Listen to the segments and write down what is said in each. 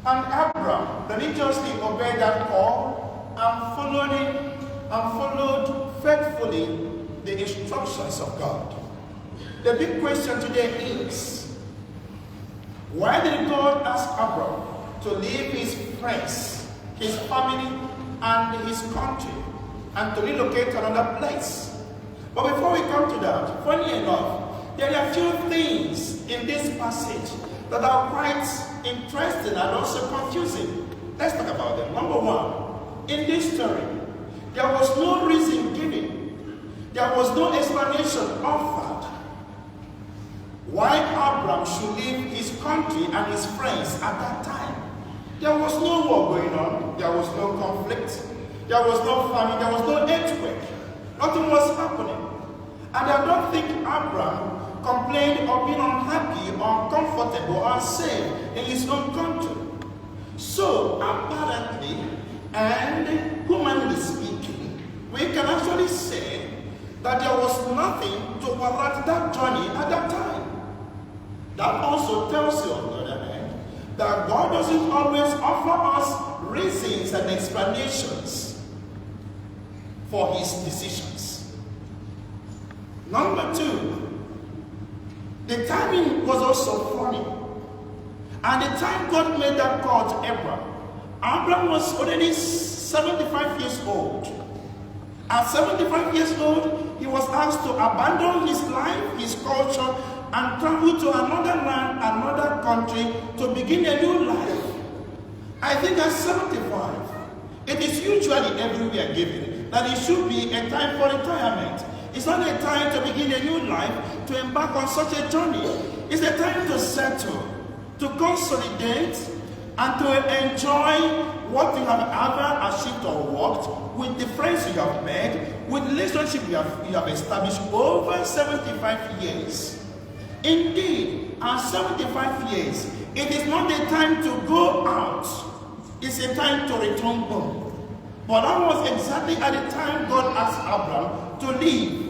And Abraham religiously obeyed that call and followed faithfully the instructions of God. The big question today is, why did God ask Abraham to leave his friends, his family, and his country, and to relocate to another place? But before we come to that, funny enough, there are a few things in this passage that are quite interesting and also confusing. Let's talk about them. Number one, in this story, there was no reason given. There was no explanation offered why Abraham should leave his country and his friends at that time. There was no war going on. There was no conflict. There was no famine. There was no earthquake. Nothing was happening. And I don't think Abraham complained or being unhappy or uncomfortable or unsafe in his own country. So apparently, and humanly speaking, we can actually say that there was nothing to warrant that journey at that time. That also tells you, on the other hand, that God doesn't always offer us reasons and explanations for his decisions. Number two, the timing was also funny. And the time God made that call to Abraham was already 75 years old. At 75 years old, he was asked to abandon his life, his culture, and travel to another land, another country, to begin a new life. I think at 75, it is usually everywhere given that it should be a time for retirement. It's not a time to begin a new life, to embark on such a journey. It's a time to settle, to consolidate, and to enjoy what you have ever achieved or worked, with the friends you have made, with relationships you have established over 75 years. Indeed, at 75 years, it is not a time to go out. It's a time to return home. But that was exactly at the time God asked Abraham to leave.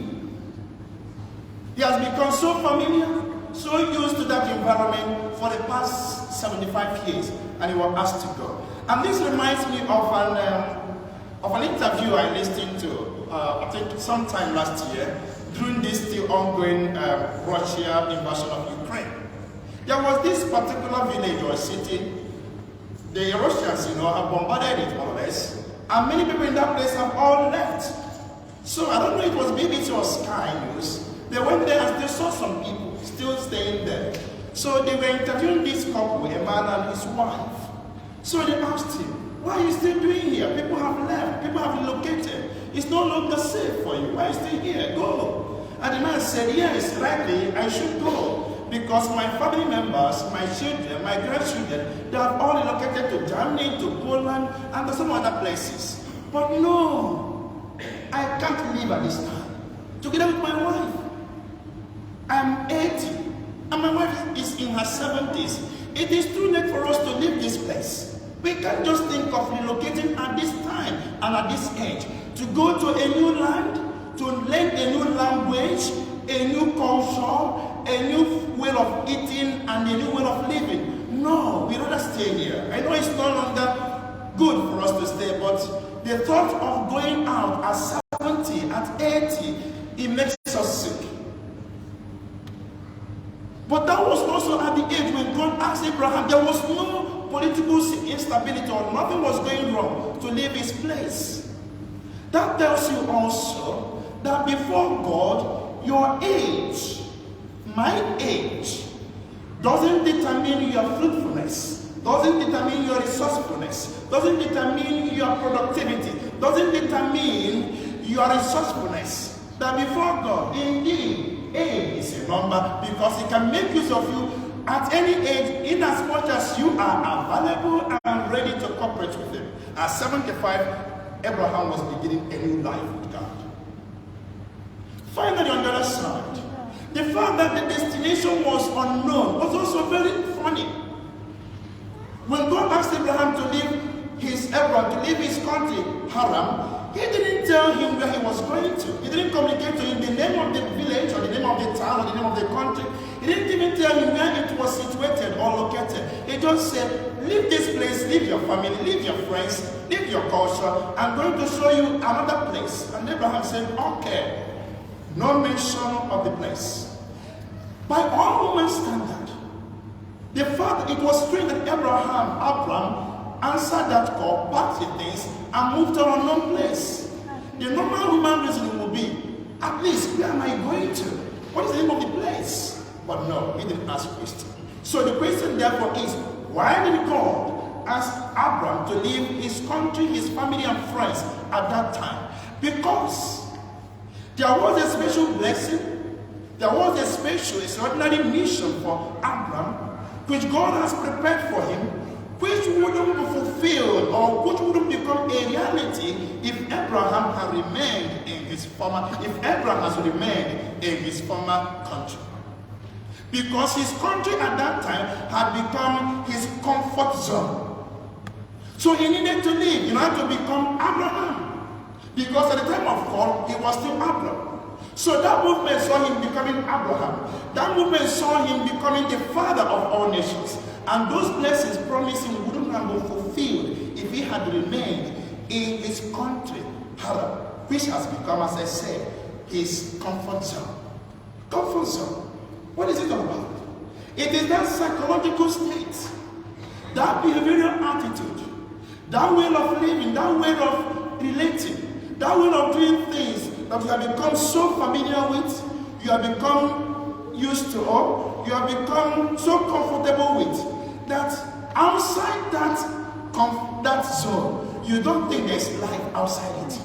He has become so familiar, so used to that environment for the past 75 years, and he was asked to go. And this reminds me of an interview I listened to, I think sometime last year, during this still ongoing Russia invasion of Ukraine. There was this particular village or city. The Russians, have bombarded it more or less, and many people in that place have all left. So I don't know, it was BBC or Sky News. They went there and they saw some people still staying there. So they were interviewing this couple, a man and his wife. So they asked him, "What are you still doing here? People have left, people have relocated. It's no longer safe for you. Why are you still here? Go." And the man said, "Yes, rightly, I should go. Because my family members, my children, my grandchildren, they have all relocated to Germany, to Poland, and to some other places. But no, I can't live at this time. Together with my wife. I'm 80, and my wife is in her 70s. It is too late for us to leave this place. We can't just think of relocating at this time and at this age to go to a new land, to learn a new language, a new culture, a new way of eating, and a new way of living. No, we'd rather stay here. I know it's no longer good for us to stay, but the thought of going out at 70, at 80, it makes us sick." But that was also at the age when God asked Abraham. There was no political instability or nothing was going wrong to leave his place. That tells you also that before God, your age, my age, doesn't determine your fruitfulness, doesn't determine your resourcefulness, doesn't determine your productivity, doesn't determine your resourcefulness. That before God, indeed, age is a number, because He can make use of you at any age, in as much as you are available and ready to cooperate with Him. At 75, Abraham was beginning a new life with God. Finally, on the other side, the fact that the destination was unknown was also very funny. When God asked Abraham to leave his country, Haran, He didn't tell him where he was going to. He didn't communicate to him the name of the village or the name of the town or the name of the country. He He didn't even tell him where it was situated or located. He just said, leave this place, leave your family, leave your friends, leave your culture. I'm going to show you another place. And Abraham said, okay. No mention of the place. By all human standard, the fact it was strange that Abraham answered that call, packed the things, and moved to an unknown place. The normal human reasoning would be, at least, where am I going to? What is the name of the place? But no, he didn't ask question. So the question therefore is, why did God ask Abraham to leave his country, his family and friends at that time? Because there was a special blessing, there was a special, extraordinary mission for Abraham, which God has prepared for him, which wouldn't be fulfilled or which wouldn't become a reality if Abraham had remained in his former country. Because his country at that time had become his comfort zone. So he needed to leave in order to become Abraham. Because at the time of call, he was still Abraham. So that movement saw him becoming Abraham. That movement saw him becoming the father of all nations. And those blessings promised him wouldn't have been fulfilled if he had remained in his country, Haran, which has become, as I said, his comfort zone. Comfort zone. What is it all about? It is that psychological state, that behavioral attitude, that way of living, that way of relating, that way of doing things that you have become so familiar with, you have become used to, or you have become so comfortable with, that outside that zone, you don't think there's life outside it.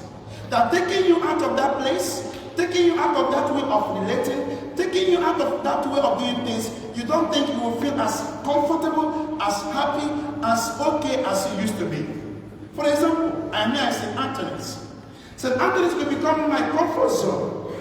That taking you out of that place, taking you out of that way of relating, taking you out of that way of doing things, you don't think you will feel as comfortable, as happy, as okay as you used to be. For example, I may St. Anthony's. St. Anthony's will become my comfort zone.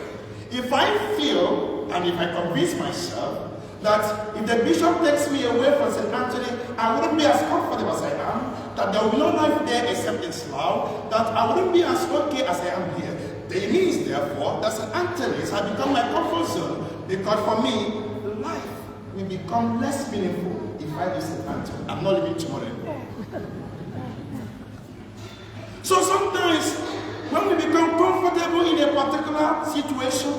If I feel, and if I convince myself, that if the bishop takes me away from St. Anthony, I wouldn't be as comfortable as I am, that there will be no life there except in Slough, that I wouldn't be as okay as I am here. It means, therefore, that St. Anthony's has become my comfort zone, because for me, life will become less meaningful if I do St. Anthony. I'm not living tomorrow anymore. So sometimes, when we become comfortable in a particular situation,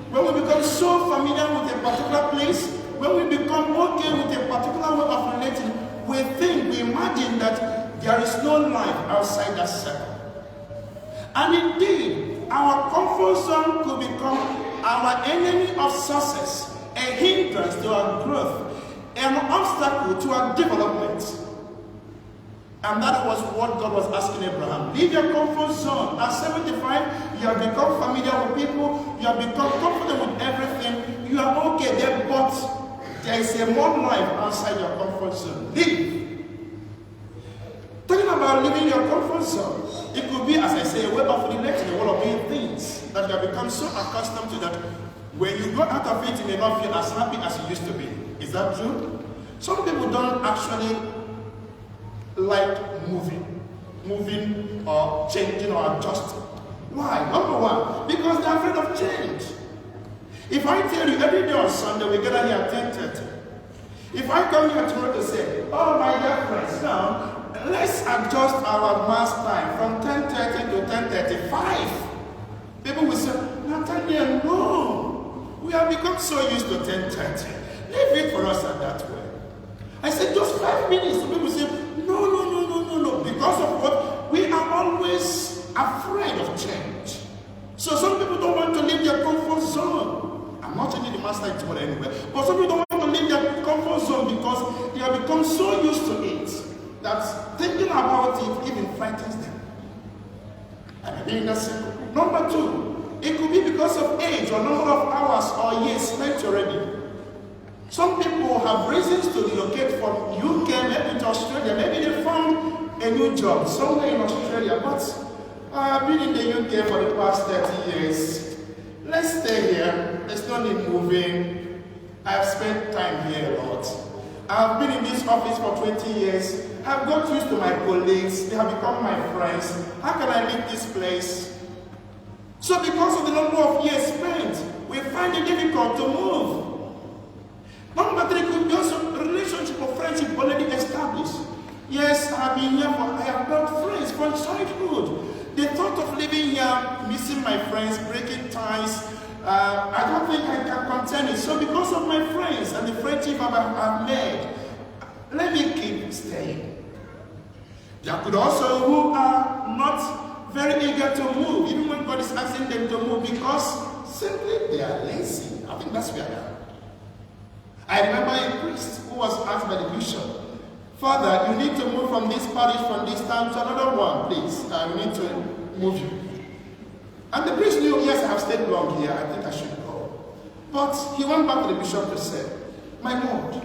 when we become so familiar with a particular place, when we become okay with a particular way of relating, we imagine that there is no life outside that circle. And indeed, our comfort zone could become our enemy of success, a hindrance to our growth, an obstacle to our development. And that was what God was asking Abraham. Leave your comfort zone. At 75, you have become familiar with people, you have become comfortable with everything, you are okay there, but there is a more life outside your comfort zone. Leave. Talking about leaving your comfort zone, it could be, as I say, a way of relating, a way of doing things that you have become so accustomed to that when you go out of it, you may not feel as happy as you used to be. Is that true? Some people don't actually like moving or changing or adjusting. Why? Number one, because they're afraid of change. If I tell you every day on Sunday we gather here at 10:30, if I come here tomorrow to say, oh my dear friends, now let's adjust our mass time from 10:30 to 10:35, people will say, Nathaniel, no, we have become so used to 10:30. Leave it for us at that way. I said, just 5 minutes. So people say, no. Because of what? We are always afraid of change. So some people don't want to leave their comfort zone. I'm not changing the master tomorrow anyway. But some people don't want to leave their comfort zone because they have become so used to it that thinking about it even frightens them. And being that simple. Number two, it could be because of age or number of hours or years spent already. Some people have reasons to relocate from UK, maybe to Australia. Maybe they found a new job somewhere in Australia, but I've been in the UK for the past 30 years. Let's stay here. There's no need moving. I've spent time here a lot. I've been in this office for 20 years. I've got used to my colleagues. They have become my friends. How can I leave this place? So because of the number of years spent, we find it difficult to move. Number three could be also a relationship of friendship already established. Yes, I have built friends from childhood. The thought of living here, missing my friends, breaking ties, I don't think I can continue. So because of my friends and the friendship I've made, let me keep staying. There could also who are not very eager to move, even when God is asking them to move, because simply they are lazy. I think that's where I am. I remember a priest who was asked by the bishop, Father, you need to move from this parish, from this town to another one, please. I need to move you. And the priest knew, yes, I have stayed long here, I think I should go. But he went back to the bishop to say, my Lord,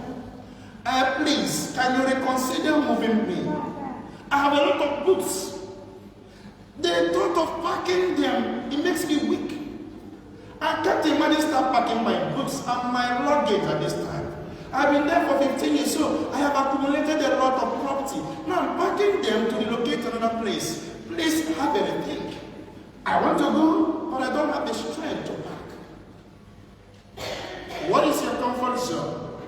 please, can you reconsider moving me? I have a lot of books. The thought of packing them, it makes me weak. I can't imagine start packing my books and my luggage at this time. I've been there for 15 years, so I have accumulated a lot of property. Now I'm packing them to relocate to another place. Please have anything. I want to go, but I don't have the strength to pack. What is your comfort zone?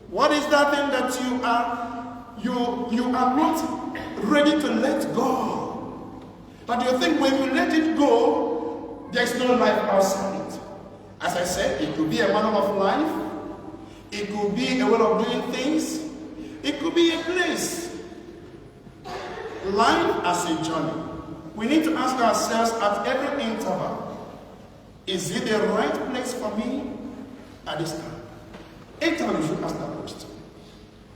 What is that thing that you are not ready to let go? But you think when you let it go, there's no life outside it. As I said, it could be a manner of life. It could be a way of doing things. It could be a place. Life as a journey. We need to ask ourselves at every interval, is it the right place for me at this time? Each time you should ask that question.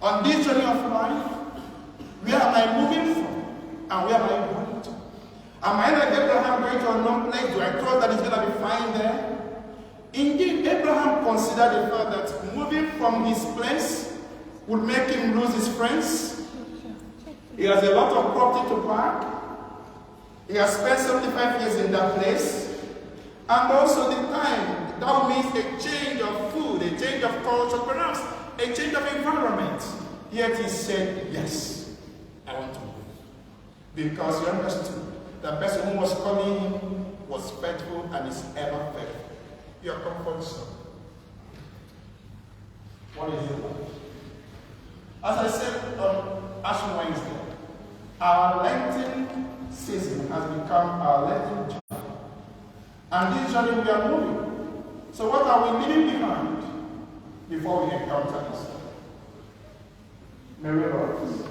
On this journey of life, where am I moving from? And where am I going to? Am I like Abraham going to a known place? Do I trust that it's going to be fine there? Indeed, Abraham considered the fact that moving from his place would make him lose his friends. He has a lot of property to park. He has spent 75 years in that place. And also the time, that means a change of food, a change of culture, perhaps a change of environment. Yet he said, yes, I want to move. Because he understood the person who was calling him was faithful and is ever faithful. Your comfort zone. What is it like? As I said on Ash Wednesday, our Lenten season has become our Lenten journey. And this journey we are moving. So what are we leaving behind before we encounter this? May we rise.